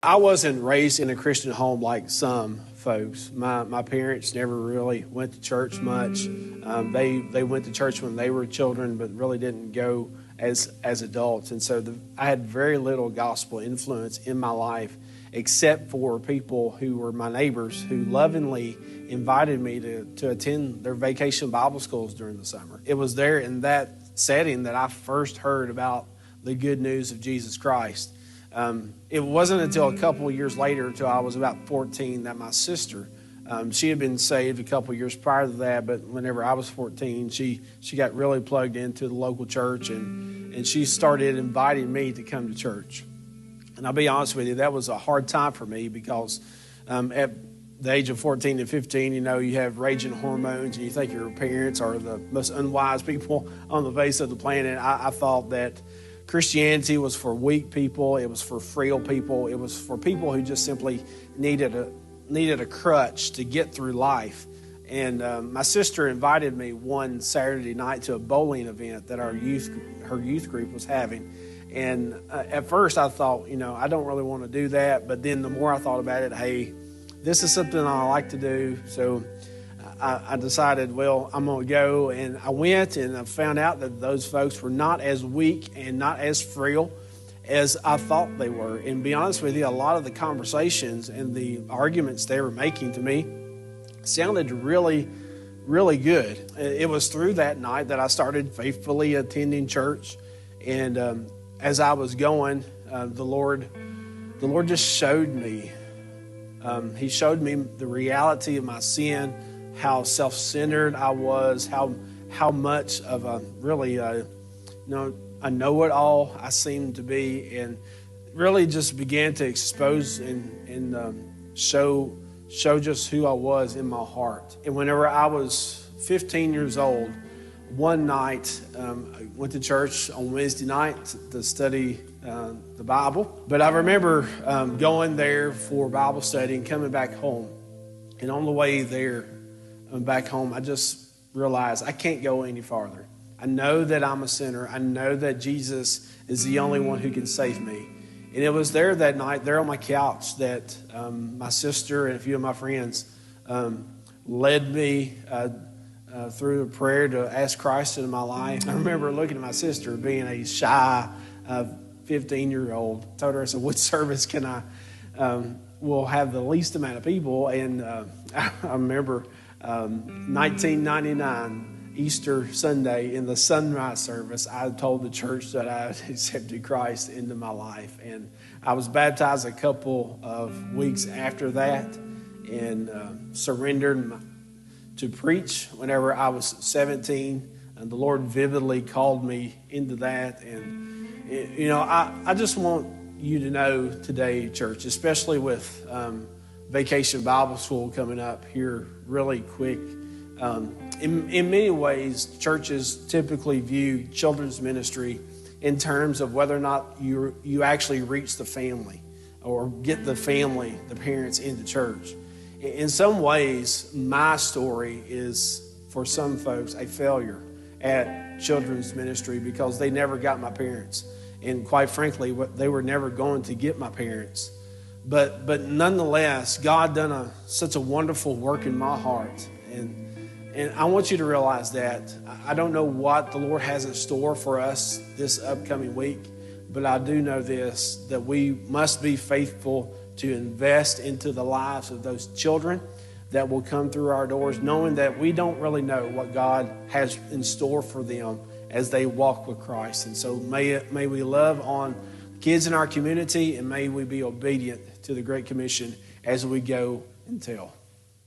I wasn't raised in a Christian home like some folks. My parents never really went to church much. They went to church when they were children, but really didn't go as adults. And so I had very little gospel influence in my life, except for people who were my neighbors who lovingly invited me to attend their vacation Bible schools during the summer. It was there in that setting that I first heard about the good news of Jesus Christ. It wasn't until a couple of years later, until I was about 14, that my sister, she had been saved a couple of years prior to that, but whenever I was 14, she got really plugged into the local church, and she started inviting me to come to church. And I'll be honest with you, that was a hard time for me because at the age of 14 and 15, you have raging hormones, and you think your parents are the most unwise people on the face of the planet. I thought that Christianity was for weak people. It was for frail people. It was for people who just simply needed a crutch to get through life. And my sister invited me one Saturday night to a bowling event that her youth group was having. And at first I thought, I don't really want to do that. But then the more I thought about it, hey, this is something I like to do. So I decided, well, I'm going to go, and I went, and I found out that those folks were not as weak and not as frail as I thought they were. And to be honest with you, a lot of the conversations and the arguments they were making to me sounded really, really good. It was through that night that I started faithfully attending church, and as I was going, the Lord just showed me. He showed me the reality of my sin, how self-centered I was, how much of a really a know-it-all I seemed to be, and really just began to expose and show just who I was in my heart. And whenever I was 15 years old, one night I went to church on Wednesday night to study the Bible. But I remember going there for Bible study and coming back home. And on the way there, back home, I just realized I can't go any farther. I know that I'm a sinner. I know that Jesus is the only one who can save me. And it was there that night, there on my couch, that my sister and a few of my friends led me through a prayer to ask Christ into my life. I remember looking at my sister, being a shy 15-year-old. I told her, I said, which service can I will have the least amount of people? And I remember 1999, Easter Sunday, in the sunrise service, I told the church that I had accepted Christ into my life. And I was baptized a couple of weeks after that, and surrendered to preach whenever I was 17. And the Lord vividly called me into that. And, I just want you to know today, church, especially with Vacation Bible School coming up here really quick. In many ways, churches typically view children's ministry in terms of whether or not you actually reach the family or get the parents into church. In some ways, my story is, for some folks, a failure at children's ministry because they never got my parents. And quite frankly, they were never going to get my parents. But nonetheless, God done such a wonderful work in my heart. And I want you to realize that I don't know what the Lord has in store for us this upcoming week, but I do know this, that we must be faithful to invest into the lives of those children that will come through our doors, knowing that we don't really know what God has in store for them as they walk with Christ. And so may we love on kids in our community, and may we be obedient to the Great Commission as we go and tell.